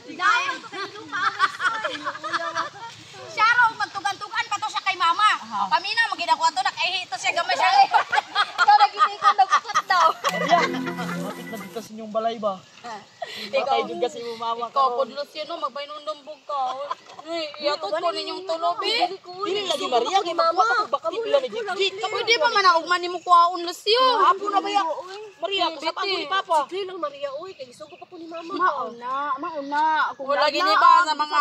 Dahil siya raw magtugan-tugan pa to siya kay mama. Kami na maginakuha to nakahito siya gamay siya. Ikaw nagitikon nagkukat daw. Bakit nagkas inyong balay ba? Patay din kasi mo mama ko. Ikaw pudlos yun no, magbainundumbog ka. Iyatot ko ninyong tulobi. Dili lagi Maria kay mama. Baka mo ila ni Gigi. Pwede ba manaugman ni mo kuhaon lasyo? Hapo na ba ya? Maria, kasap ako ni Papa. Sige lang Maria, oy, kay isugo pa ko ni mama. Mauna. Ako lagi ni ba sa mga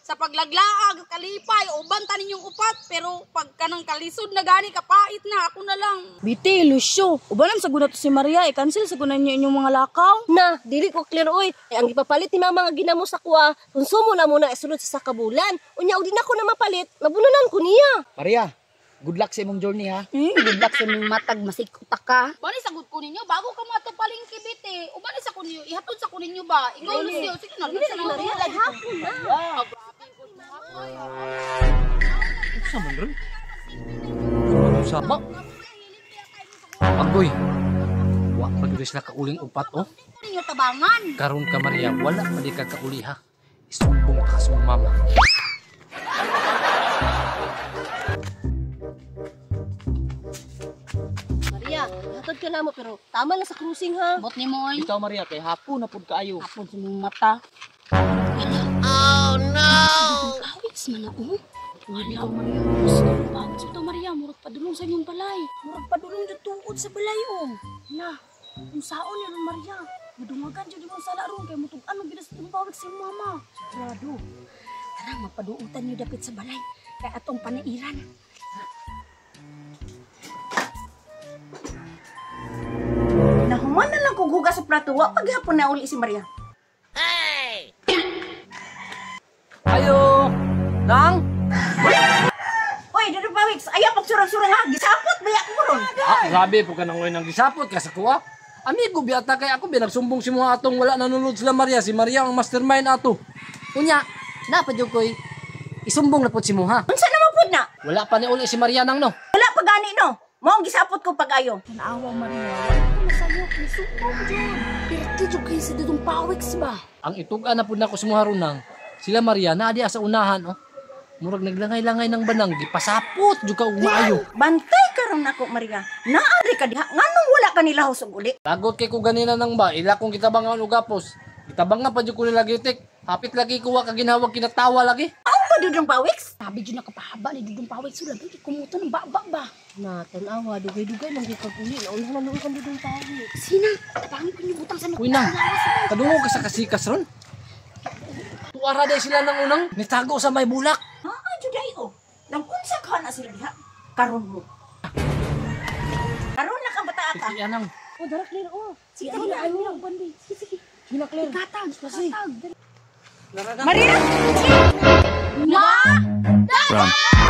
sa paglaglaag, kalipay, uban ta ninyong upat, pero pagka nang kalisod na gani kapait na, ako na lang. Biti, Lucio. Ubanan sa guna to si Maria, i-cancel sa guna niyo inyong mga lakaw. Na, dili ko clear oy. Ay, ang ipapalit ni mama nga ginamo sa kuha, konsumo na muna isulod sa sakabulan. Unya og di na ko na mapalit, mabunanan ko niya. Maria, good luck sa imong journey ha. Good luck sa mong matag masikutak ka. Bani sagot ko ninyo bago ka mo ato paling kibite. O bani sa ko ninyo, ihatod sa ko ninyo ba? Ikaw Lucio, sige na. Dili na Maria lagi hapon na. Sa man ron? Sama? Agoy. Wa pagres na kauling upat oh. Ninyo tabangan. Karon ka Maria, wala pa di ka kauli ha. Isumbong ka sa mama. Maria, hatod ka na mo pero tama lang sa cruising ha. Bot ni mo oy. Ikaw Maria, kay hapon na pud kaayo. Hapon sa mong mata. Oh no! Awits man ako. Maria, Awits mo to Maria, murag padulong sa inyong balay. Murag padulong jud tuod sa balay oh. Na, kung saon ni ron Maria, madungagan jud mo sa laron kay mutug-an og ginas tumbawig si mama. Sigurado. Tara, magpaduutan niyo dapit sa balay. Kay atong panairan. Nahuman na lang kog hugas sa plato, wa paghapon na uli si Maria. Ayo! Nang? Oy, dito pa Wix, ayaw pagsurang-surang ha, gisapot baya ko ron. Grabe po ka nang nang gisapot ka sa kuha. Amigo biyata kay ako binagsumbong si mga atong wala nanunod sila Maria. Si Maria ang mastermind ato. Unya, napadyo ko'y isumbong na po si Muha. Unsa na mapud na? Wala pa ni uli si Maria nang no. Wala pa gani no. Mo ang gisapot ko pag-ayo. Tanawa Maria. Wala ka masayok, nisupong dyan. Pirti dyan kayo sa dudong pawiks ba? Ang itugan na po na ko si Muha runang. Sila Maria na sa unahan oh. Murag naglangay-langay ng banang gipasapot jud ka og maayo. Bantay karon nako Maria. Naari ka diha nganong wala ka nila husog uli. Lagot kay ko ganina nang ba ila kong kitabangan og gapos. Kitabang nga pa jud ko nila gitik. Hapit lagi ko wa kaginhawag kinatawa lagi. Ang pa dudong pawiks? Sabi dyan nakapahaba ni dudong pawiks. Wala ba? Kumuto ng baba ba? Na, tanawa, dugay-dugay lang di kaguli. Naunang nanuun ka dudong tawi. Sina? Pangit ko yung butang sa Uy nang. Kadungog ka sa kasikas ron. Tuwara day sila nang unang nitago sa may bulak. Ha, juday o. Nang unsa ka na sila diha? Karon mo. Karon na ka bata ata. Sige anang. Oh, dara clear oh. Sige, ano lang, Bandi. Sige. Gina clear. Katag. Maria! Ma! Run.